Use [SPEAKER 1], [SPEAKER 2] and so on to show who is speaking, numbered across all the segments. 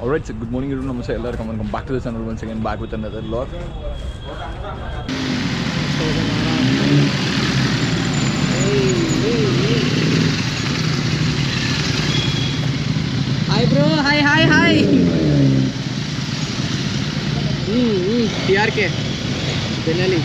[SPEAKER 1] Alright, so good morning everyone. Namaste. Welcome back to the channel once again, back with another vlog.
[SPEAKER 2] Hi bro, hi. TRK, Denali.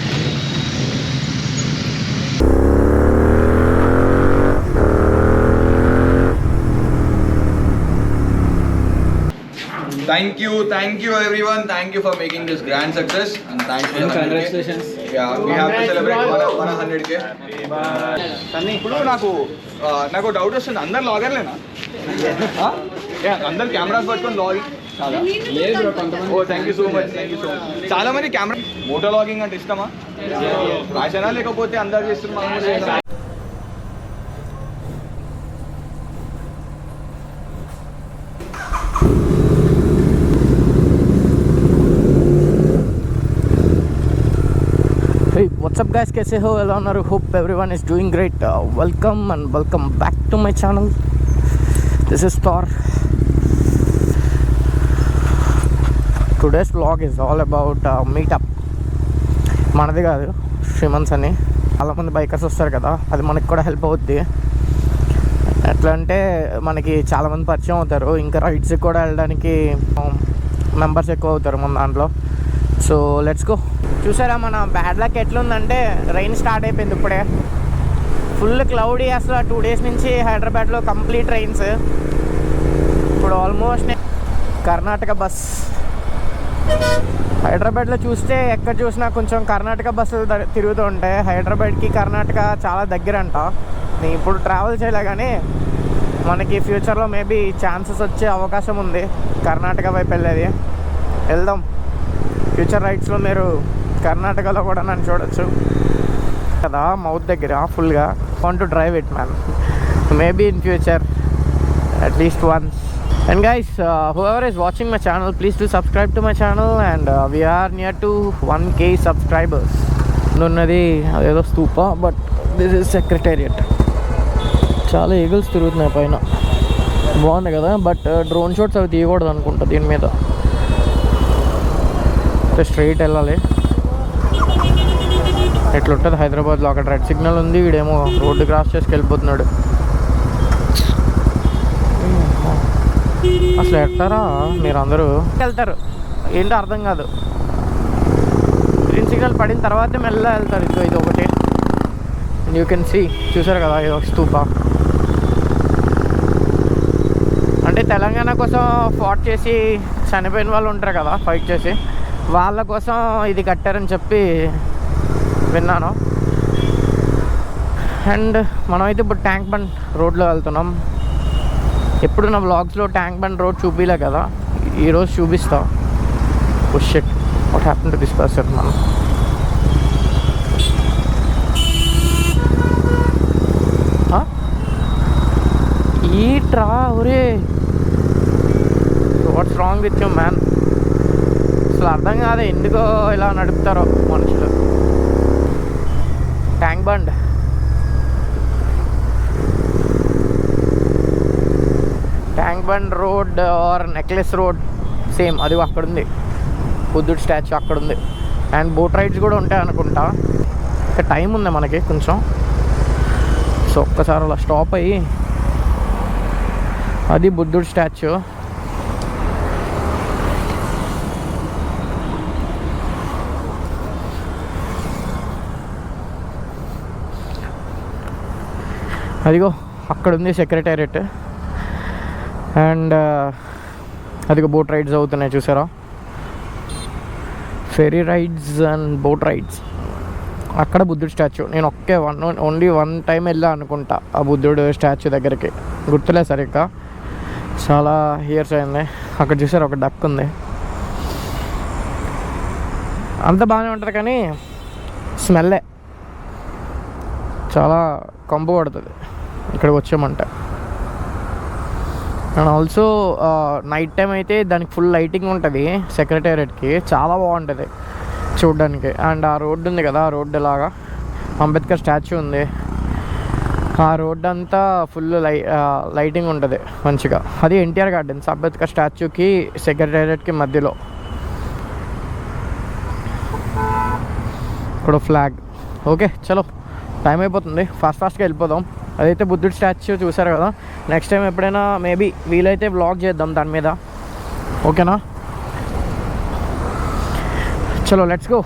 [SPEAKER 1] Thank you everyone. Thank you for making this grand success and thanks for the 100K.
[SPEAKER 2] Congratulations.
[SPEAKER 1] Yeah, we have to celebrate 100K. ఇప్పుడు నాకు doubt వస్తుంది, అందరు లాగర్లేనా? అందరు cameras పట్టుకొని logging oh thank you so much. చాలా మంది camera Moto logging అంటే ఇష్టమా, రాశానా లేకపోతే అందరు చేస్తున్నారు?
[SPEAKER 2] Hey, what's up guys? कैसे हो? Hello, I hope everyone is doing great. Welcome back to my channel. This is Thor. Today's vlog is all about meetup. మనది కాదు, శ్రీమంత్స్ అని చాలా మంది బైకర్స్ వస్తారు కదా, అది మనకి కూడా హెల్ప్ అవుద్ది. ఎట్లా అంటే మనకి చాలామంది పరిచయం అవుతారు, ఇంకా రైడ్స్కి కూడా వెళ్ళడానికి మెంబర్స్ ఎక్కువ అవుతారు మన దాంట్లో. So let's go. చూసారా మన బ్యాడ్ లక్ ఎట్లుందంటే, రైన్ స్టార్ట్ అయిపోయింది ఇప్పుడే, ఫుల్ క్లౌడీ. అసలు 2 days నుంచి హైదరాబాద్లో కంప్లీట్ రైన్స్. ఇప్పుడు ఆల్మోస్ట్ కర్ణాటక బస్, హైదరాబాద్లో చూస్తే ఎక్కడ చూసినా కొంచెం కర్ణాటక బస్సులు తిరుగుతూ ఉంటాయి. హైదరాబాద్కి కర్ణాటక చాలా దగ్గరంట. నేను ఇప్పుడు ట్రావెల్ చేయలే, కానీ మనకి ఫ్యూచర్లో మేబీ ఛాన్సెస్ వచ్చే అవకాశం ఉంది కర్ణాటక వైపు వెళ్ళేది. వెళ్దాం. ఫ్యూచర్ రైడ్స్లో మీరు కర్ణాటకలో కూడా నన్ను చూడొచ్చు కదా, మౌత్ దగ్గర ఫుల్గా. Want to drive it man, maybe in future at least once. And guys, whoever is watching my channel, please do subscribe to my channel, and we are near to 1K subscribers. ఉన్నది అదేదో Stupa, but this is secretariat. చాలా eagles తిరుగుతున్నాయి పైన, బాగుంది కదా. But drone shots అవి తీయకూడదు అనుకుంటా దీని మీద. స్ట్రైట్ వెళ్ళాలి. ఎట్లుంటుంది హైదరాబాద్లో, అక్కడ రెడ్ సిగ్నల్ ఉంది, వీడేమో రోడ్డు క్రాస్ చేసుకు వెళ్ళిపోతున్నాడు. అసలు ఎట్టారా మీరు అందరూ వెళ్తారు ఏంటో అర్థం కాదు. గ్రీన్ సిగ్నల్ పడిన తర్వాత మెల్లగా వెళ్తారు. ఇది ఒకటి యూ కెన్ సీ, చూసారు కదా, ఇది ఒక స్తూప. అంటే తెలంగాణ కోసం ఫాట్ చేసి చనిపోయిన వాళ్ళు ఉంటారు కదా, ఫైట్ చేసి, వాళ్ళ కోసం ఇది కట్టారని చెప్పి విన్నాను. అండ్ మనమైతే ఇప్పుడు ట్యాంక్ బండ్ రోడ్లో వెళ్తున్నాం. ఎప్పుడు నా వ్లాగ్స్లో ట్యాంక్ బండ్ రోడ్ చూపిలే కదా, ఈరోజు చూపిస్తా. Oh shit, what happen to this person. మనం ఈ ట్రా ఒరే, what's wrong with you man? అసలు అర్థం కాదు ఎందుకో ఇలా నడుపుతారో మనుషులు. Tank Bund, Tank Bund road or Necklace road same, అది అక్కడుంది. బుద్ధుడు స్టాచ్యూ అక్కడుంది. అండ్ బోట్ రైడ్స్ కూడా ఉంటాయి అనుకుంటా. ఇంకా టైం ఉంది మనకి కొంచెం. సో ఒక్కసారి అలా స్టాప్ అయ్యి, అది బుద్ధుడు స్టాచ్యూ. అదిగో అక్కడుంది సెక్రటేరియట్. అండ్ అదిగో బోట్ రైడ్స్ అవుతున్నాయి, చూసారా? Fairy rides and boat rides. అక్కడ బుద్ధుడు స్టాచ్యూ. నేను ఓన్లీ వన్ టైం వెళ్ళా అనుకుంటా ఆ బుద్ధుడు స్టాచ్యూ దగ్గరికి, గుర్తులే సరిగ్గా, చాలా ఇయర్స్ అయింది. అక్కడ చూసారు ఒక డక్ ఉంది. అంత బాగానే ఉంటుంది కానీ స్మెల్లే చాలా కంపు పడుతుంది ఇక్కడికి వచ్చామంటే. అండ్ ఆల్సో నైట్ టైం అయితే దానికి ఫుల్ లైటింగ్ ఉంటుంది సెక్రటేరియట్కి, చాలా బాగుంటుంది చూడడానికి. అండ్ ఆ రోడ్డు ఉంది కదా, ఆ రోడ్డు లాగా అంబేద్కర్ స్టాచ్యూ ఉంది. ఆ రోడ్ అంతా ఫుల్ లైటింగ్ ఉంటుంది మంచిగా. అది ఎన్టీఆర్ గార్డెన్స్, అంబేద్కర్ స్టాచ్యూకి సెక్రటేరియట్కి మధ్యలో. ఇక్కడ ఫ్లాగ్. ఓకే చలో, టైం అయిపోతుంది, ఫాస్ట్గా వెళ్ళిపోదాం. అదైతే బుద్ధుడి స్టాచ్యూ చూసారు కదా. నెక్స్ట్ టైం ఎప్పుడైనా మేబీ వీలైతే వ్లాగ్ చేద్దాం దాని మీద. ఓకేనా, చలో లెట్స్ గో.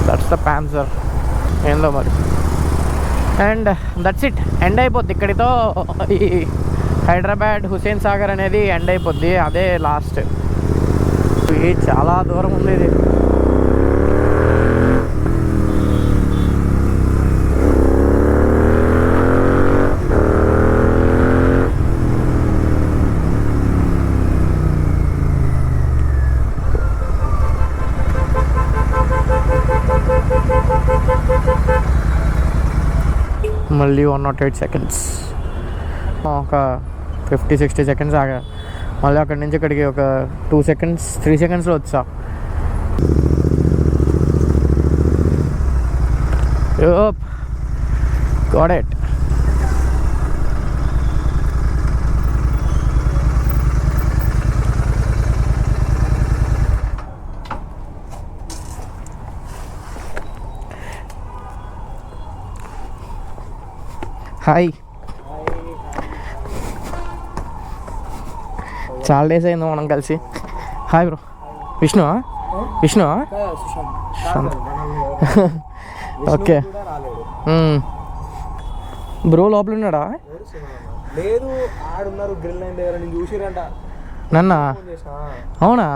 [SPEAKER 2] దట్స్ ద ప్యాన్సర్ ఏందో మరి. అండ్ దట్స్ ఇట్, ఎండ్ అయిపోద్ది ఇక్కడితో. ఈ హైదరాబాద్ హుస్సేన్ సాగర్ అనేది ఎండ్ అయిపోద్ది, అదే లాస్ట్. ఇది చాలా దూరం ఉంది ఇది. మళ్ళీ 108 seconds, ఒక 50-60 seconds ఆగా. మళ్ళీ అక్కడి నుంచి ఇక్కడికి ఒక 2 seconds 3 secondsలో వచ్చా. Got it. హాయ్, చాలా డేస్ అయింది మనం కలిసి. Hi bro. Vishnu Sushant. Okay bro, లోపల ఉన్నాడా?
[SPEAKER 3] లేదు, ఆడున్నారు గ్రిల్ లైన్ దగ్గర, నేను చూసిరంట.
[SPEAKER 2] నన్నా? అవునా?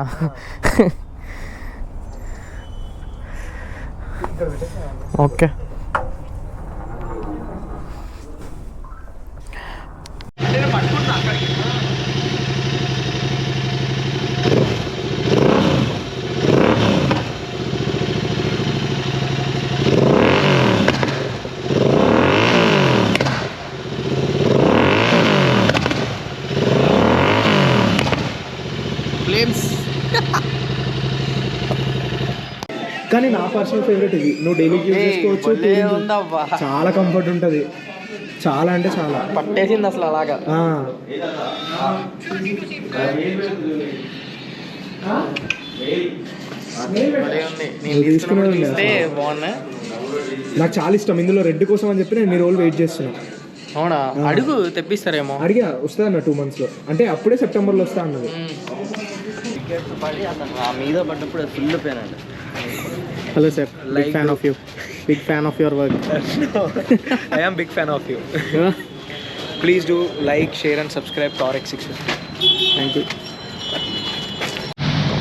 [SPEAKER 2] ఓకే.
[SPEAKER 3] కానీ నా పర్సనల్ ఫేవరెట్ ఇది. నువ్వు డైలీ యూజ్ చేసుకోవచ్చు, చాలా కంఫర్ట్ ఉంటుంది. చాలా అంటే చాలా
[SPEAKER 2] పట్టేసింది అసలు అలాగా. బాగున్నా,
[SPEAKER 3] నాకు చాలా ఇష్టం. ఇందులో రెడ్ కోసం అని చెప్పి నేను ఈ రోజు వెయిట్ చేస్తున్నా.
[SPEAKER 2] అవునా? అడుగు, తెప్పిస్తారేమో.
[SPEAKER 3] అడిగా, వస్తుంది అన్న 2 monthsలో, అంటే అప్పుడే సెప్టెంబర్లో వస్తా అన్నది.
[SPEAKER 2] మీద పడ్డప్పుడు ఫుల్ పెయిన్ అండి. Hello sir, big fan of you, big fan of your work.
[SPEAKER 3] I am big fan of you. Please do like, share and subscribe to RX650.
[SPEAKER 2] Thank you.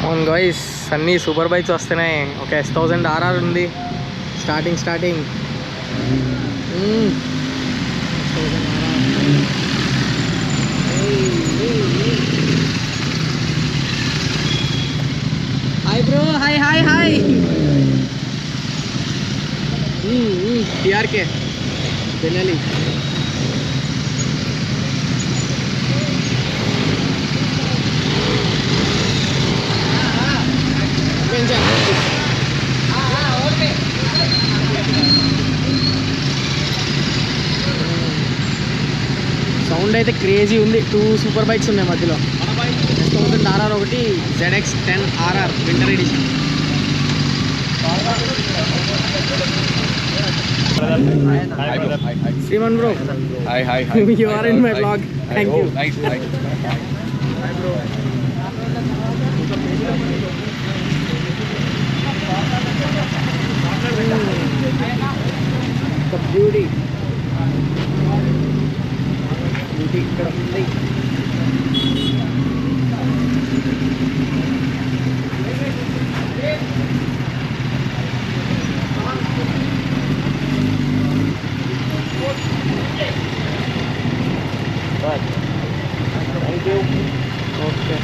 [SPEAKER 2] అవును గాయ్స్, అన్నీ సూపర్ బైక్స్ వస్తున్నాయి. ఒక S1000 RR ఉంది starting. Hi bro, hi. TRK Delhi. Sound అయితే crazy ఉంది. 2 super bikes ఉన్నాయి మధ్యలో. S1000 RR ఒకటి, ZX10 RR winter edition. Shriman bro,
[SPEAKER 1] hi.
[SPEAKER 2] You are in my vlog. Thank you.
[SPEAKER 1] Nice.
[SPEAKER 3] Hi bro.
[SPEAKER 2] The beauty ఇక్కడ ఉంది. Thank you. Okay.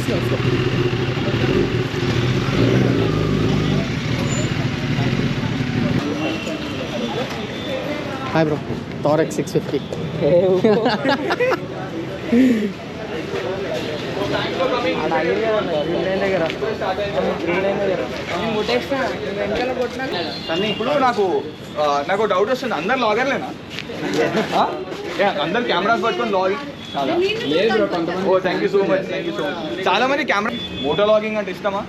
[SPEAKER 2] Slow. Hi bro, Thor X650.
[SPEAKER 1] Thanks for coming. కానీ ఇప్పుడు నాకు doubt వస్తుంది, అందరు లాగర్లేనా? అందరు cameras పట్టుకొని logging? Oh thank you so much. చాలా మంది కెమెరా మోటో లాగింగ్ అంటే ఇష్టమా?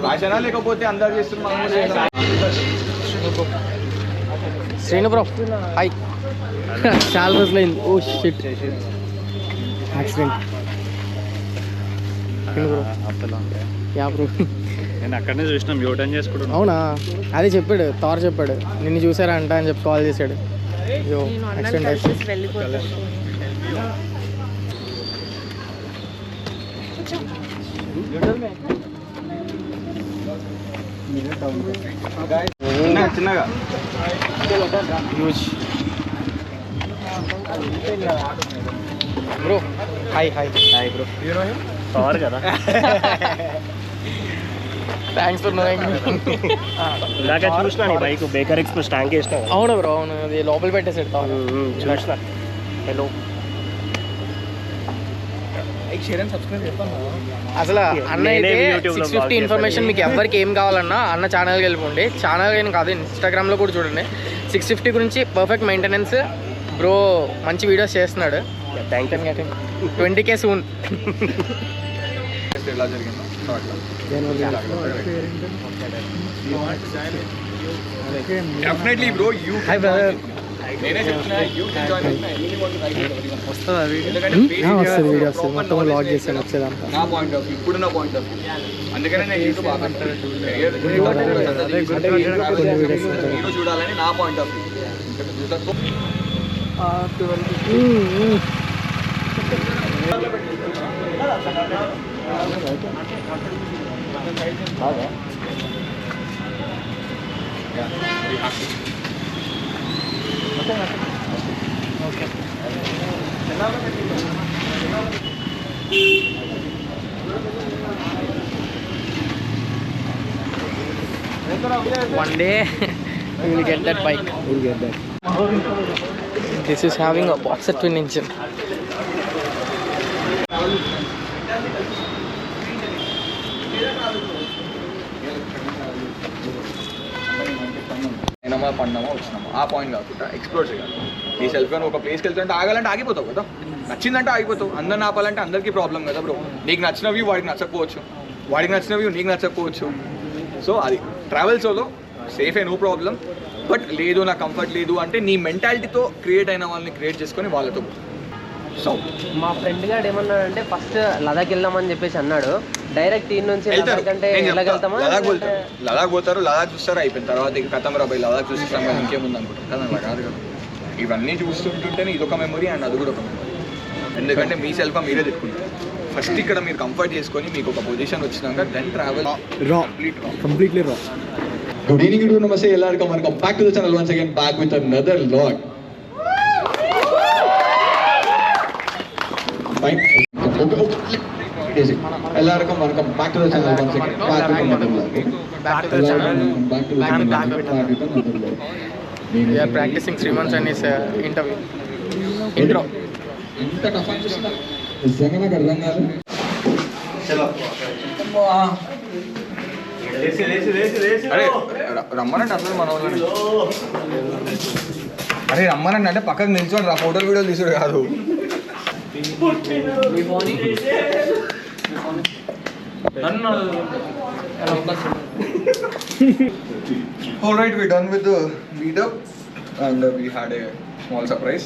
[SPEAKER 1] రాశానా లేకపోతే అందరు చేస్తున్నారు?
[SPEAKER 2] Srinu bro hi. చాలా రోజులైంది. Oh shit accident. Yeah bro
[SPEAKER 4] నేను అక్కడనే చూసినా మ్యూటన్ చేసుకుంటున్నా.
[SPEAKER 2] అవునా? అదే చెప్పాడు, తార్ చెప్పాడు నిన్ను చూసారా అంట అని చెప్పి కాల్ చేశాడు. అయ్యో యాక్సిడెంట్ అయితే
[SPEAKER 1] చిన్నగా
[SPEAKER 2] huge. Bro hi hi hi bro.
[SPEAKER 4] Power కదా.
[SPEAKER 2] Thanks for knowing.
[SPEAKER 4] ఇలాగ చూసినా నీ బైక్ బేకర్ ఎక్స్ప్రెస్ ట్యాంక్ వేసినా.
[SPEAKER 2] అవును బ్రో అవును, అది లోపల పెట్టేసాడు తాను.
[SPEAKER 4] చూసినా. హలో
[SPEAKER 2] అసలు అన్న అయితే 650 ఇన్ఫర్మేషన్ మీకు ఎవరికి ఏం కావాలన్నా అన్న ఛానల్కి వెళ్ళిపోండి. ఛానల్ ఏం కాదు, ఇన్స్టాగ్రామ్లో కూడా చూడండి. 650 గురించి పర్ఫెక్ట్ మెయింటెనెన్స్ బ్రో, మంచి వీడియోస్ చేస్తున్నాడు.
[SPEAKER 4] Thank you.
[SPEAKER 2] 20K soon.
[SPEAKER 1] ఎలా జరిగిందో definitely bro. You
[SPEAKER 2] hi brother.
[SPEAKER 1] నేనే చెప్తున్నా, యూ కెన్ జాయిన్
[SPEAKER 2] వస్తుందా వీడియో? వస్తుంది వీడియో వస్తుంది. మొత్తం లాగ్ చేశాను వచ్చేదాకా.
[SPEAKER 1] నా పాయింట్ ఆఫ్ వ్యూ, ఇప్పుడున్న పాయింట్ ఆఫ్ వ్యూ. అందుకనే నేను యూట్యూబ్ హీరో చూడాలని నా point of view.
[SPEAKER 2] One day we will get that bike.
[SPEAKER 3] We'll get that.
[SPEAKER 2] This is having a boxer twin engine.
[SPEAKER 1] పడినామా వచ్చినామా ఆ పాయింట్ కాకుండా ఎక్స్ప్లోర్ చేయాలి. ఈ సెల్ఫ్ గానీ ఒక ప్లేస్కి వెళ్తుంటే ఆగాలంటే ఆగిపోతావు కదా, నచ్చిందంటే ఆగిపోతావు. అందరిని ఆపాలంటే అందరికీ ప్రాబ్లం కదా బ్రో. నీకు నచ్చిన వ్యూ వాడికి నచ్చకపోవచ్చు, వాడికి నచ్చిన వ్యూ నీకు నచ్చకపోవచ్చు. సో అది ట్రావెల్ సోలో సేఫే, నో ప్రాబ్లం. బట్ లేదు నాకు కంఫర్ట్ లేదు అంటే నీ మెంటాలిటీతో క్రియేట్ అయిన వాళ్ళని క్రియేట్ చేసుకొని వాళ్ళతో. సో
[SPEAKER 5] మా ఫ్రెండ్ గారు ఏమన్నాడంటే ఫస్ట్ లదాఖ్ వెళ్దామని చెప్పేసి అన్నాడు. డైరెక్ట్ ఈ నుంచి
[SPEAKER 1] లదాఖ్ పోతారు, లదాఖ్ చూస్తారు, అయిపోయిన తర్వాత ఇక కథం రాబాయి లదాఖ్ చూస్తాం కదా ఇంకేముంది అనుకుంటారు కదా. అలా కాదు కదా, ఇవన్నీ చూస్తుంటుంటేనే ఇదొక మెమొరీ అండ్ అది కూడా ఒక మెమొరీ. ఎందుకంటే మీ సెల్ఫ్ మీరే తిట్టుకుంటారు. ఫస్ట్ ఇక్కడ మీరు కంఫర్ట్ చేసుకొని మీకు ఒక పొజిషన్ వచ్చినాక దెన్ ట్రావెల్
[SPEAKER 3] కంప్లీట్లీ రా.
[SPEAKER 1] గుడ్ ఈవినింగ్, గుడ్ నమస్తే ಎಲ್ಲರಿಗೂ. Welcome back to the channel once again, back with another vlog. எல்லாருக்கும் வணக்கம். Back to the channel once again, back to another vlog.
[SPEAKER 2] Back to the channel. We are practicing Srimanth and his interview. Intro.
[SPEAKER 1] ఇంత tough అనిపిస్తుందా నిజంగా నాకు అర్థం కాదు. అరే రమ్మనండి అందరూ మన వాళ్ళని. అరే రమ్మనండి అంటే పక్కకు నిల్చోండి రా, ఫోటోలు వీడియోలు తీసుడు కాదు. All right, we're done with the meetup and we had a small surprise.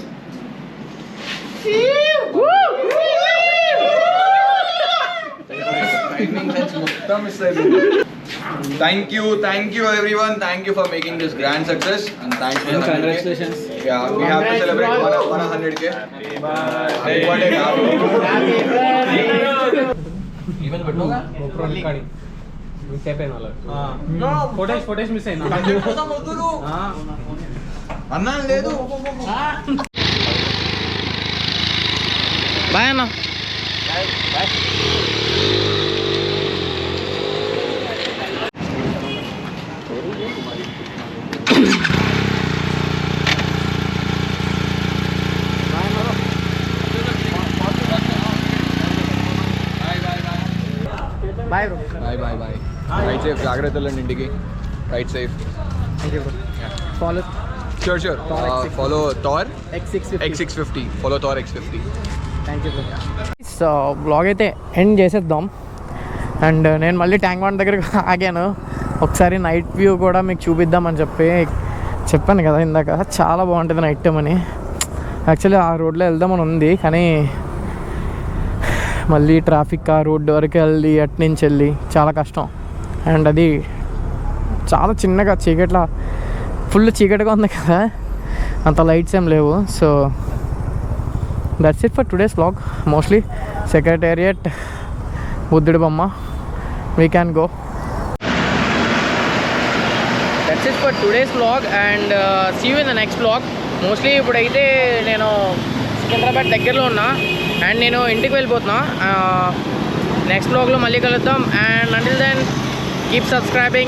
[SPEAKER 1] Thank you everyone. Thank you for making this grand success and thanks for
[SPEAKER 3] Congratulations.
[SPEAKER 1] Yeah, we have to celebrate 100K. Happy birthday. Even bettoga?
[SPEAKER 3] Photos miss అయినా
[SPEAKER 1] అన్నా లేదు.
[SPEAKER 2] Bye అన్న. Bye bro.
[SPEAKER 1] Bye bye bye. Ride safe, జాగ్రత్తలు అండి ఇంటికి. Ride safe.
[SPEAKER 2] Thank you bro. Follow
[SPEAKER 1] sure sure. Follow Thar
[SPEAKER 2] X650.
[SPEAKER 1] Follow Thar X50.
[SPEAKER 2] Thank you bro. So blog అయితే end చేసేద్దాం. And నేను మళ్ళీ ట్యాంక్ బండ్ దగ్గరికి ఆగాను. ఒకసారి నైట్ వ్యూ కూడా మీకు చూపిద్దామని చెప్పాను కదా ఇందాక, చాలా బాగుంటుంది నైట్ టైం అని. యాక్చువల్లీ ఆ రోడ్లో వెళ్దామని ఉంది, కానీ మళ్ళీ ట్రాఫిక్ ఆ రోడ్డు వరకు వెళ్ళి అటు నుంచి వెళ్ళి చాలా కష్టం. అండ్ అది చాలా చిన్నగా చీకట్లా ఫుల్ చీకటిగా ఉంది కదా, అంత లైట్స్ ఏం లేవు. So that's it for today's vlog. Mostly secretariat, బుద్ధుడి బొమ్మ, we can go. That's it for today's vlog and see you in the next vlog. Mostly ఇప్పుడైతే నేను సికింద్రాబాద్ దగ్గరలో ఉన్నా అండ్ నేను ఇంటికి వెళ్ళిపోతున్నా. నెక్స్ట్ వ్లాగ్లో మళ్ళీ కలుద్దాం. And until then keep subscribing.